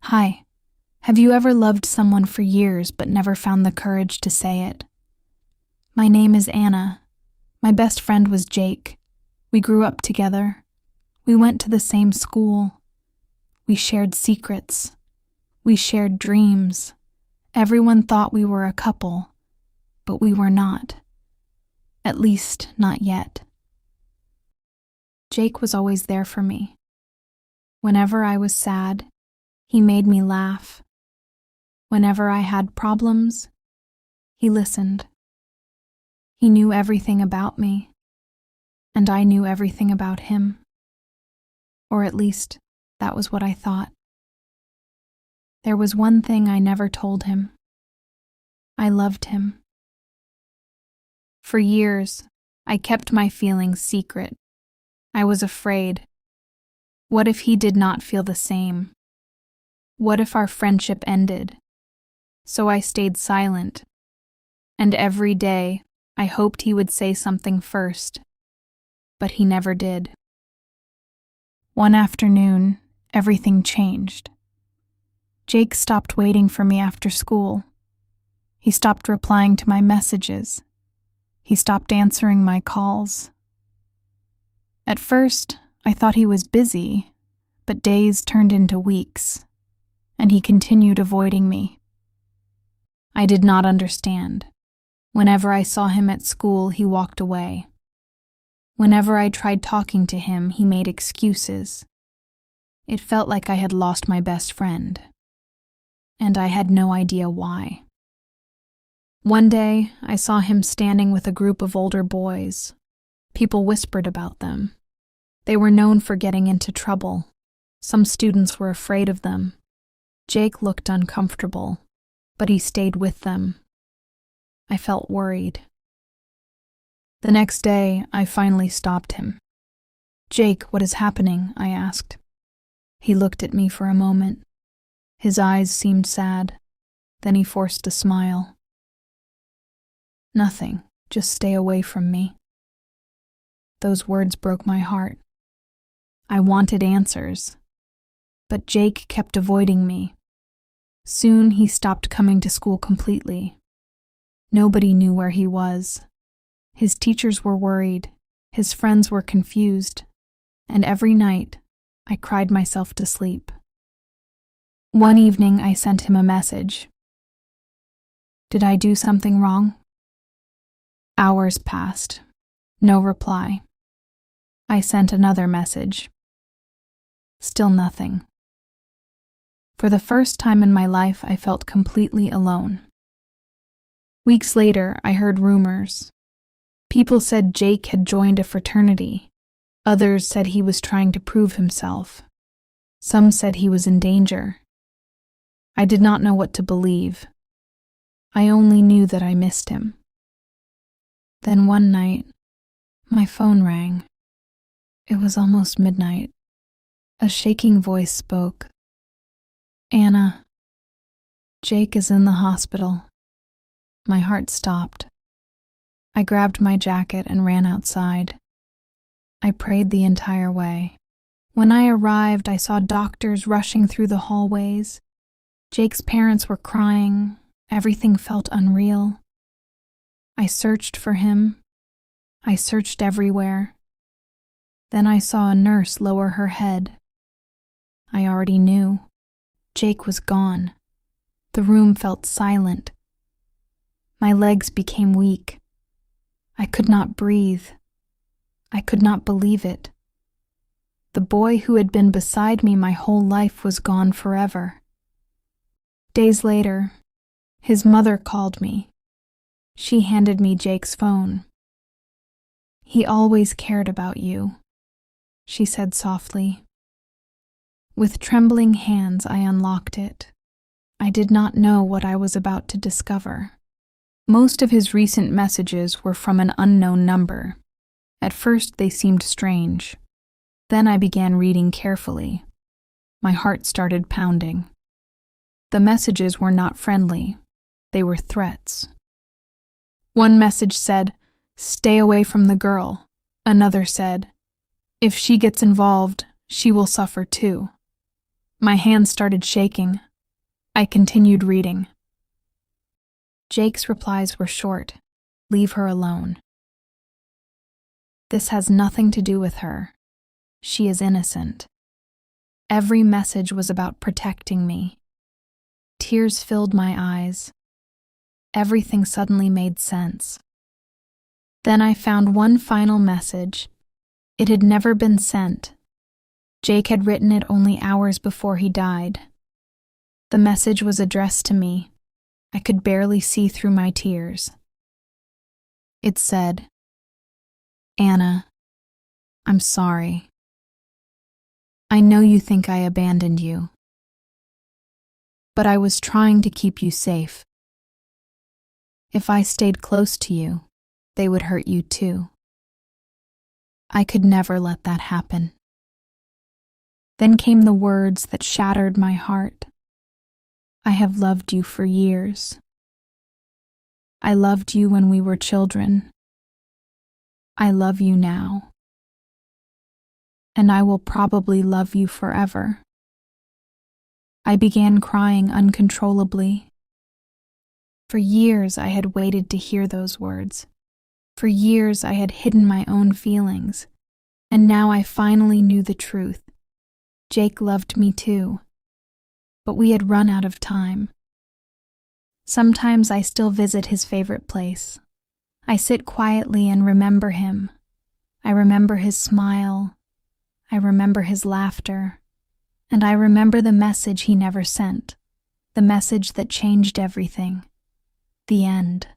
Hi. Have you ever loved someone for years but never found the courage to say it? My name is Anna. My best friend was Jake. We grew up together. We went to the same school. We shared secrets. We shared dreams. Everyone thought we were a couple, but we were not. At least, not yet. Jake was always there for me. Whenever I was sad, he made me laugh. Whenever I had problems, he listened. He knew everything about me, and I knew everything about him. Or at least, that was what I thought. There was one thing I never told him. I loved him. For years, I kept my feelings secret. I was afraid. What if he did not feel the same? What if our friendship ended? So I stayed silent, and every day I hoped he would say something first, but he never did. One afternoon, everything changed. Jake stopped waiting for me after school. He stopped replying to my messages. He stopped answering my calls. At first, I thought he was busy, but days turned into weeks, and he continued avoiding me. I did not understand. Whenever I saw him at school, he walked away. Whenever I tried talking to him, he made excuses. It felt like I had lost my best friend, and I had no idea why. One day, I saw him standing with a group of older boys. People whispered about them. They were known for getting into trouble. Some students were afraid of them. Jake looked uncomfortable, but he stayed with them. I felt worried. The next day, I finally stopped him. "Jake, what is happening?" I asked. He looked at me for a moment. His eyes seemed sad. Then he forced a smile. "Nothing, just stay away from me." Those words broke my heart. I wanted answers, but Jake kept avoiding me. Soon he stopped coming to school completely. Nobody knew where he was. His teachers were worried, his friends were confused, and every night I cried myself to sleep. One evening I sent him a message. Did I do something wrong? Hours passed. No reply. I sent another message. Still nothing. For the first time in my life, I felt completely alone. Weeks later, I heard rumors. People said Jake had joined a fraternity. Others said he was trying to prove himself. Some said he was in danger. I did not know what to believe. I only knew that I missed him. Then one night, my phone rang. It was almost midnight. A shaking voice spoke. "Anna, Jake is in the hospital." My heart stopped. I grabbed my jacket and ran outside. I prayed the entire way. When I arrived, I saw doctors rushing through the hallways. Jake's parents were crying. Everything felt unreal. I searched for him. I searched everywhere. Then I saw a nurse lower her head. I already knew. Jake was gone. The room felt silent. My legs became weak. I could not breathe. I could not believe it. The boy who had been beside me my whole life was gone forever. Days later, his mother called me. She handed me Jake's phone. "He always cared about you," she said softly. With trembling hands, I unlocked it. I did not know what I was about to discover. Most of his recent messages were from an unknown number. At first, they seemed strange. Then I began reading carefully. My heart started pounding. The messages were not friendly. They were threats. One message said, "Stay away from the girl." Another said, "If she gets involved, she will suffer too." My hands started shaking. I continued reading. Jake's replies were short. Leave her alone. This has nothing to do with her. She is innocent. Every message was about protecting me. Tears filled my eyes. Everything suddenly made sense. Then I found one final message. It had never been sent. Jake had written it only hours before he died. The message was addressed to me. I could barely see through my tears. It said, "Anna, I'm sorry. I know you think I abandoned you, but I was trying to keep you safe. If I stayed close to you, they would hurt you too. I could never let that happen." Then came the words that shattered my heart. I have loved you for years. I loved you when we were children. I love you now. And I will probably love you forever. I began crying uncontrollably. For years I had waited to hear those words. For years I had hidden my own feelings. And now I finally knew the truth. Jake loved me too. But we had run out of time. Sometimes I still visit his favorite place. I sit quietly and remember him. I remember his smile. I remember his laughter. And I remember the message he never sent. The message that changed everything. The end.